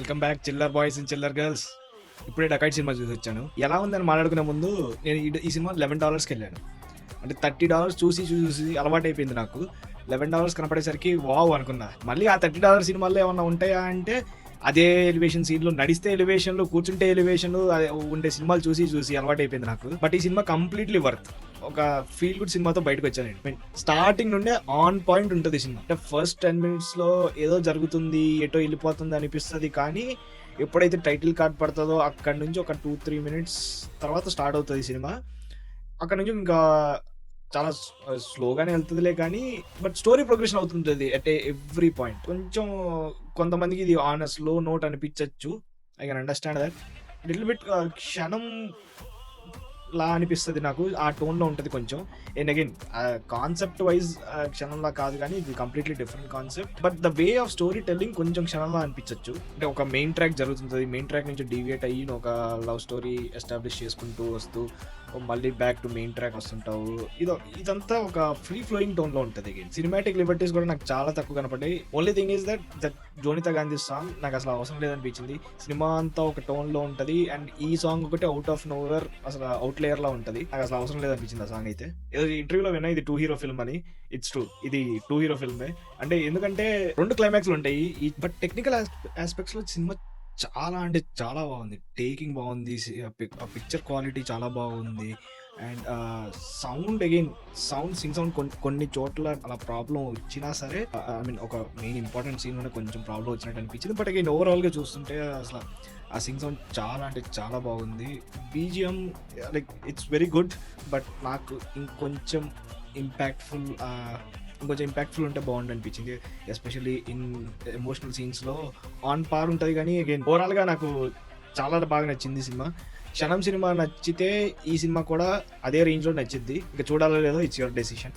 Welcome back chiller boys and chiller girls. ఇప్పుడే dacoit cinema చూసి వచ్చాను. ఎలా ఉందని మాట్లాడుకునే ముందు నేను ఈ సినిమా $11కి వెళ్ళాను. అంటే $30 చూసి చూసి అలవాటు అయిపోయింది నాకు. $11 కనపడేసరికి వావ్ అనుకున్నా. మళ్ళీ ఆ $30 సినిమాల్లో ఏమన్నా ఉంటాయా అంటే అదే ఎలివేషన్ సీన్లు, నడిస్తే ఎలివేషన్లు, కూర్చుంటే ఎలివేషన్లు ఉండే సినిమాలు చూసి చూసి అలవాటు అయిపోయింది నాకు. బట్ ఈ సినిమా కంప్లీట్లీ వర్త్. ఒక ఫీల్ గుడ్ సినిమాతో బయటకు వచ్చాను. స్టార్టింగ్ నుండే ఆన్ పాయింట్ ఉంటుంది సినిమా. అంటే ఫస్ట్ 10 minutes లో ఏదో జరుగుతుంది, ఎటో వెళ్ళిపోతుంది అనిపిస్తుంది, కానీ ఎప్పుడైతే టైటిల్ కార్డ్ పడుతుందో అక్కడ నుంచి ఒక 2-3 minutes తర్వాత స్టార్ట్ అవుతుంది సినిమా. అక్కడ నుంచి ఇంకా చాలా స్లోగానే వెళ్తుందిలే, కానీ బట్ స్టోరీ ప్రోగ్రెషన్ అవుతుంటది అట్ ఎవ్రీ పాయింట్. కొంచెం కొంతమందికి ఇది ఆన్ స్లో నోట్ అనిపించచ్చు. I can understand that. Little bit Kshanam లా అనిపిస్తుంది నాకు. ఆ టోన్లో ఉంటుంది కొంచెం. అండ్ అగైన్ కాన్సెప్ట్ వైజ్ క్షణంలా కాదు, కానీ ఇది completely different concept. But the way of storytelling కొంచెం క్షణంలా అనిపించచ్చు. అంటే ఒక మెయిన్ ట్రాక్ జరుగుతుంది, మెయిన్ ట్రాక్ నుంచి డీవియేట్ అయ్యి ఒక లవ్ స్టోరీ ఎస్టాబ్లిష్ చేసుకుంటూ వస్తూ మళ్ళీ బ్యాక్ టు మెయిన్ ట్రాక్ వస్తుంటావు. ఇదంతా ఒక ఫ్రీ ఫ్లోయింగ్ టోన్ లో ఉంటుంది. సినిమాటిక్ లిబర్టీస్ కూడా నాకు చాలా తక్కువ కనపడ్డాయి. Only thing is that Jonita Gandhi song నాకు అసలు అవసరం లేదనిపించింది. సినిమా అంతా ఒక టోన్ లో ఉంటది, అండ్ ఈ సాంగ్ ఒకటి అవుట్ ఆఫ్ నోవర్, అసలు అవుట్ లేయర్ లా ఉంటది. నాకు అసలు అవసరం లేదనిపించింది ఆ సాంగ్ అయితే. ఏదో ఇంటర్వ్యూలో విన్నా ఇది 2 hero ఫిల్మ్ అని. ఇట్స్ ట్రూ, ఇది 2 hero ఫిల్మే. అంటే ఎందుకంటే 2 క్లైమాక్స్లు ఉంటాయి. బట్ టెక్నికల్ ఆస్పెక్ట్స్ లో సినిమా చాలా అంటే చాలా బాగుంది. టేకింగ్ బాగుంది, పిక్చర్ క్వాలిటీ చాలా బాగుంది. అండ్ సింగ్ సౌండ్ కొన్ని చోట్ల అలా ప్రాబ్లం వచ్చినా సరే, ఐ మీన్ ఒక మెయిన్ ఇంపార్టెంట్ సీన్ లోనే కొంచెం ప్రాబ్లం వచ్చినట్టు అనిపించింది. బట్ అగైన్ ఓవరాల్ గా చూస్తుంటే అసలు ఆ సింగ్ సౌండ్ చాలా అంటే చాలా బాగుంది. BGM like it's very good, but నాకు ఇంకొంచెం ఇంపాక్ట్ఫుల్ ఉంటే బాగుంది అనిపించింది. ఎస్పెషల్లీ ఇన్ ఎమోషనల్ సీన్స్లో ఆన్ పార్ ఉంటుంది. కానీ అగైన్ ఓవరాల్గా నాకు చాలా బాగా నచ్చింది సినిమా. క్షణం సినిమా నచ్చితే ఈ సినిమా కూడా అదే రేంజ్లో నచ్చింది. ఇంకా చూడాలో లేదో ఇట్స్ యువర్ డెసిషన్.